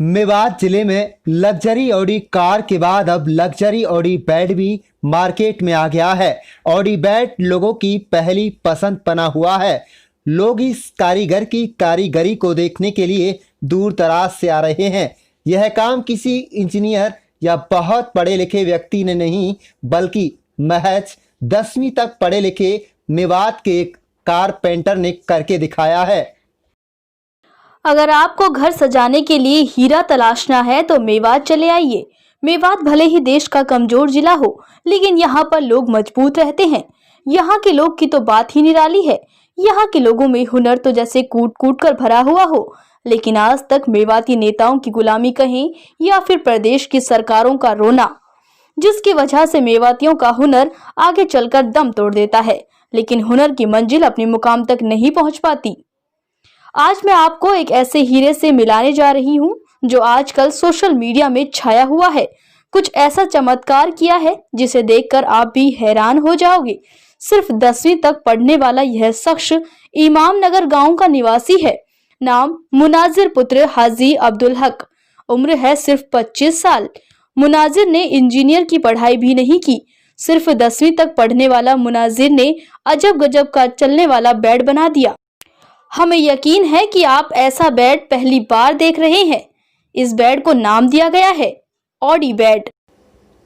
मेवात जिले में luxury Audi car के बाद अब लग्जरी ऑडी बेड भी मार्केट में आ गया है। ऑडी बेड लोगों की पहली पसंद बना हुआ है। लोग इस कारीगर की कारीगरी को देखने के लिए दूर दराज से आ रहे हैं। यह काम किसी इंजीनियर या बहुत पढ़े लिखे व्यक्ति ने नहीं, बल्कि महज 10वीं तक पढ़े लिखे मेवात के एक कारपेंटर ने करके दिखाया है। अगर आपको घर सजाने के लिए हीरा तलाशना है तो मेवात चले आइए। मेवात भले ही देश का कमजोर जिला हो, लेकिन यहाँ पर लोग मजबूत रहते हैं। यहाँ के लोग की तो बात ही निराली है। यहाँ के लोगों में हुनर तो जैसे कूट कूट कर भरा हुआ हो, लेकिन आज तक मेवाती नेताओं की गुलामी कहें या फिर प्रदेश की सरकारों का रोना, जिसकी वजह से मेवातियों का हुनर आगे चलकर दम तोड़ देता है, लेकिन हुनर की मंजिल अपने मुकाम तक नहीं पहुंच पाती। आज मैं आपको एक ऐसे हीरे से मिलाने जा रही हूँ जो आजकल सोशल मीडिया में छाया हुआ है। कुछ ऐसा चमत्कार किया है जिसे देखकर आप भी हैरान हो जाओगे। सिर्फ 10वीं तक पढ़ने वाला यह शख्स इमाम नगर गांव का निवासी है। नाम मुनाजिर पुत्र हाजी अब्दुल हक। उम्र है सिर्फ 25 साल। मुनाजिर ने इंजीनियर की पढ़ाई भी नहीं की। सिर्फ 10वीं तक पढ़ने वाला मुनाजिर ने अजब गजब का चलने वाला बेड बना दिया। हमें यकीन है कि आप ऐसा बेड पहली बार देख रहे हैं। इस बेड को नाम दिया गया है ऑडी बेड।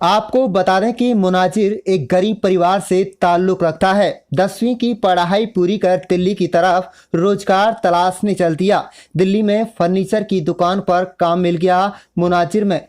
आपको बता दें कि मुनाजिर एक गरीब परिवार से ताल्लुक़ रखता है। 10वीं की पढ़ाई पूरी कर दिल्ली की तरफ रोजगार तलाशने चल दिया। दिल्ली में फर्नीचर की दुकान पर काम मिल गया। मुनाजिर में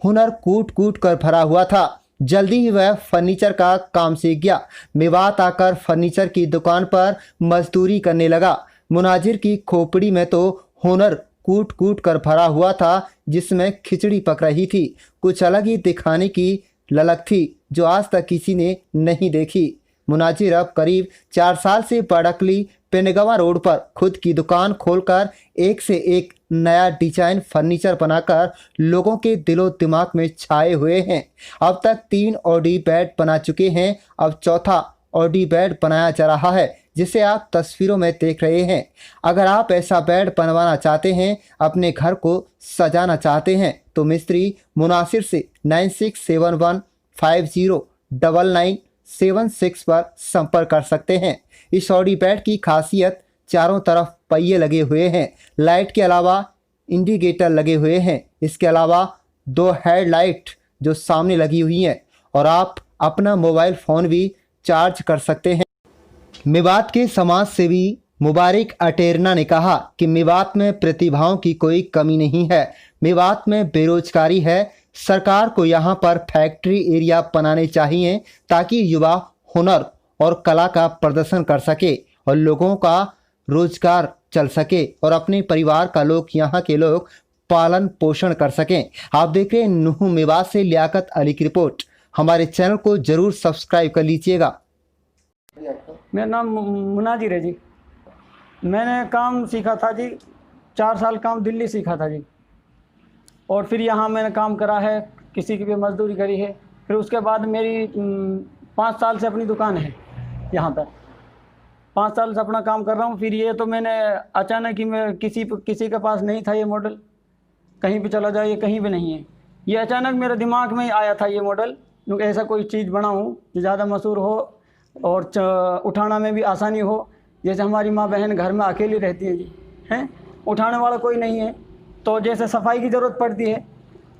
हुनर कूट कूट कर भरा हुआ था। जल्दी ही वह फर्नीचर का काम सीख गया। मेवात आकर फर्नीचर की दुकान पर मजदूरी करने लगा। मुनाजिर की खोपड़ी में तो हुनर कूट कूट कर भरा हुआ था, जिसमें खिचड़ी पक रही थी। कुछ अलग ही दिखाने की ललक थी जो आज तक किसी ने नहीं देखी। मुनाजिर अब करीब 4 साल से बड़कली पेनगवा रोड पर खुद की दुकान खोलकर एक से एक नया डिजाइन फर्नीचर बनाकर लोगों के दिलो दिमाग में छाए हुए हैं। अब तक 3 ऑडी बेड बना चुके हैं। अब चौथा ऑडी बेड बनाया जा रहा है, जिसे आप तस्वीरों में देख रहे हैं। अगर आप ऐसा बेड बनवाना चाहते हैं, अपने घर को सजाना चाहते हैं, तो मिस्त्री मुनासिर से 9671509976 पर संपर्क कर सकते हैं। इस ऑडी बेड की खासियत चारों तरफ पहिए लगे हुए हैं। लाइट के अलावा इंडिकेटर लगे हुए हैं। इसके अलावा 2 हेडलाइट जो सामने लगी हुई हैं, और आप अपना मोबाइल फ़ोन भी चार्ज कर सकते हैं। मेवात के समाज सेवी मुबारक अटेरना ने कहा कि मेवात में प्रतिभाओं की कोई कमी नहीं है। मेवात में बेरोजगारी है। सरकार को यहाँ पर फैक्ट्री एरिया बनाने चाहिए ताकि युवा हुनर और कला का प्रदर्शन कर सके और लोगों का रोजगार चल सके और अपने परिवार का लोग यहाँ के लोग पालन पोषण कर सकें। आप देख रहे हैं नुहू मेवात से लियाकत अली की रिपोर्ट। हमारे चैनल को जरूर सब्सक्राइब कर लीजिएगा। मेरा नाम मुनाजिर है जी। मैंने काम सीखा था जी, 4 साल काम दिल्ली सीखा था जी, और फिर यहाँ मैंने काम करा है, किसी की भी मजदूरी करी है। फिर उसके बाद मेरी 5 साल से अपनी दुकान है यहाँ पर। 5 साल से अपना काम कर रहा हूँ। फिर ये तो मैंने अचानक ही, मैं किसी के पास नहीं था ये मॉडल, कहीं भी चला जाए ये कहीं भी नहीं है। ये अचानक मेरे दिमाग में आया था ये मॉडल, ऐसा कोई चीज़ बनाऊँ जो ज़्यादा मशहूर हो और उठाना में भी आसानी हो। जैसे हमारी माँ बहन घर में अकेली रहती है जी, हैं, उठाने वाला कोई नहीं है, तो जैसे सफाई की ज़रूरत पड़ती है,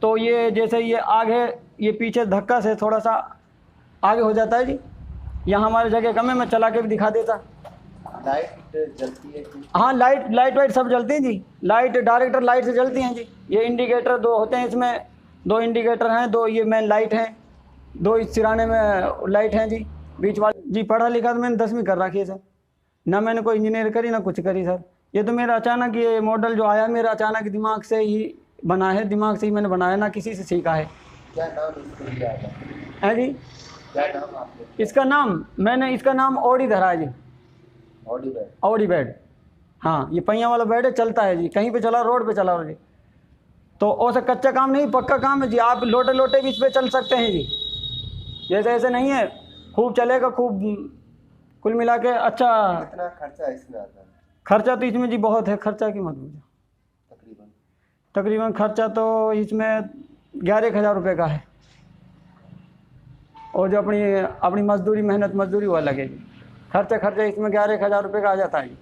तो ये जैसे ये आगे ये पीछे धक्का से थोड़ा सा आगे हो जाता है जी। यहाँ हमारी जगह कम है, मैं चला के भी दिखा देता। लाइट जलती है? हाँ, लाइट वाइट सब जलती हैं जी। लाइट डायरेक्टर लाइट से जलती हैं जी। ये इंडिकेटर 2 होते हैं, इसमें 2 इंडिकेटर हैं, 2 ये मेन लाइट हैं, 2 इस सिराने में लाइट हैं जी, बीच वाली जी। पढ़ा लिखा तो मैंने 10वीं कर रखी है सर, ना मैंने कोई इंजीनियर करी ना कुछ करी सर। ये तो मेरा अचानक ये मॉडल जो आया मेरा अचानक दिमाग से ही बना है, दिमाग से ही मैंने बनाया, ना किसी से सीखा है। क्या नाम इसको दिया है जी? क्या नाम आपने? इसका नाम ऑडी धरा है जी। Audi bed? ऑडी बेड, हाँ। ये पहिया वाला बेड है, चलता है जी, कहीं पे चला, रोड पे चला जी। तो ऐसा कच्चा काम नहीं, पक्का काम है जी। आप लोटे लोटे भी इस पर चल सकते हैं जी। जैसे ऐसे नहीं है खूब चलेगा, खूब कुल मिला के अच्छा। कितना खर्चा इसमें आता है? खर्चा तो इसमें जी बहुत है, खर्चा की मत पूछो। तकरीबन खर्चा तो इसमें 11,000 रुपये का है, और जो अपनी अपनी मजदूरी मेहनत मजदूरी वो अलग है जी। खर्चा इसमें 11,000 रुपये का आ जाता है जी।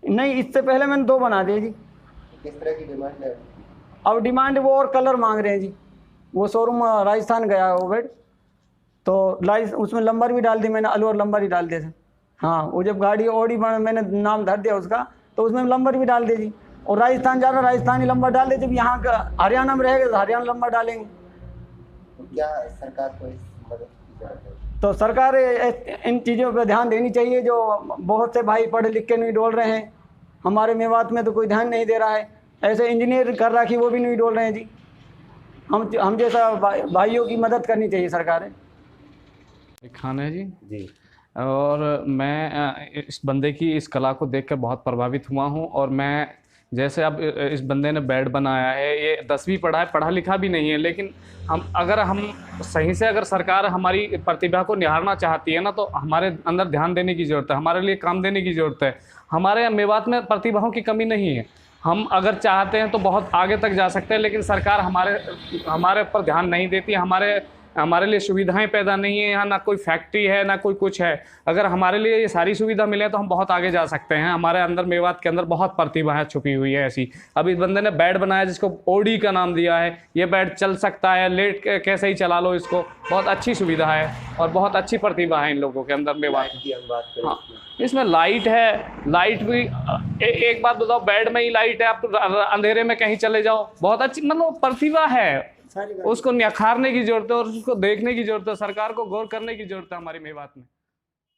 नहीं, इससे पहले मैंने 2 बना दिए जी। किस तरह की डिमांड है? अब डिमांड वो और कलर मांग रहे हैं जी। वो शोरूम राजस्थान गया है वो बेड, तो उसमें नंबर भी डाल दी मैंने, अलवर नंबर ही डाल दिए थे। हाँ, वो जब गाड़ी ऑडी मैंने नाम धर दिया उसका, तो उसमें नंबर भी डाल दीजिए। और राजस्थान जा रहा, राजस्थानी नंबर डाल दे। जब यहाँ का हरियाणा में रहेगा तो हरियाणा नंबर डालेंगे। तो क्या सरकार को इस मदद की जरूरत है? तो सरकार इन चीज़ों पर ध्यान देनी चाहिए। जो बहुत से भाई पढ़े लिख के नहीं डोल रहे हैं, हमारे मेवात में तो कोई ध्यान नहीं दे रहा है। ऐसे इंजीनियर कर रखी वो भी नहीं डोल रहे हैं जी। हम जैसा भाइयों की मदद करनी चाहिए सरकार। खान है जी। जी। और मैं इस बंदे की इस कला को देखकर बहुत प्रभावित हुआ हूँ। और मैं जैसे अब इस बंदे ने बेड बनाया है, ये 10वीं पढ़ा है, पढ़ा लिखा भी नहीं है, लेकिन हम सही से अगर सरकार हमारी प्रतिभा को निहारना चाहती है ना, तो हमारे अंदर ध्यान देने की ज़रूरत है, हमारे लिए काम देने की ज़रूरत है। हमारे मेवात में प्रतिभाओं की कमी नहीं है। हम अगर चाहते हैं तो बहुत आगे तक जा सकते हैं, लेकिन सरकार हमारे ऊपर ध्यान नहीं देती। हमारे लिए सुविधाएं पैदा नहीं है यहाँ, ना कोई फैक्ट्री है ना कोई कुछ है। अगर हमारे लिए ये सारी सुविधा मिले तो हम बहुत आगे जा सकते हैं। हमारे अंदर मेवात के अंदर बहुत प्रतिभा है, छुपी हुई है ऐसी। अब इस बंदे ने बेड बनाया जिसको ओडी का नाम दिया है। ये बेड चल सकता है, लेट कैसे ही चला लो इसको। बहुत अच्छी सुविधा है और बहुत अच्छी प्रतिभा है इन लोगों के अंदर मेवात में। हाँ, इसमें लाइट है, लाइट भी एक बात बताओ, बेड में ही लाइट है, आप अंधेरे में कहीं चले जाओ। बहुत अच्छी मतलब प्रतिभा है, उसको निखारने की जरूरत है और उसको देखने की जरूरत है। सरकार को गौर करने की जरूरत है हमारी मेवात में।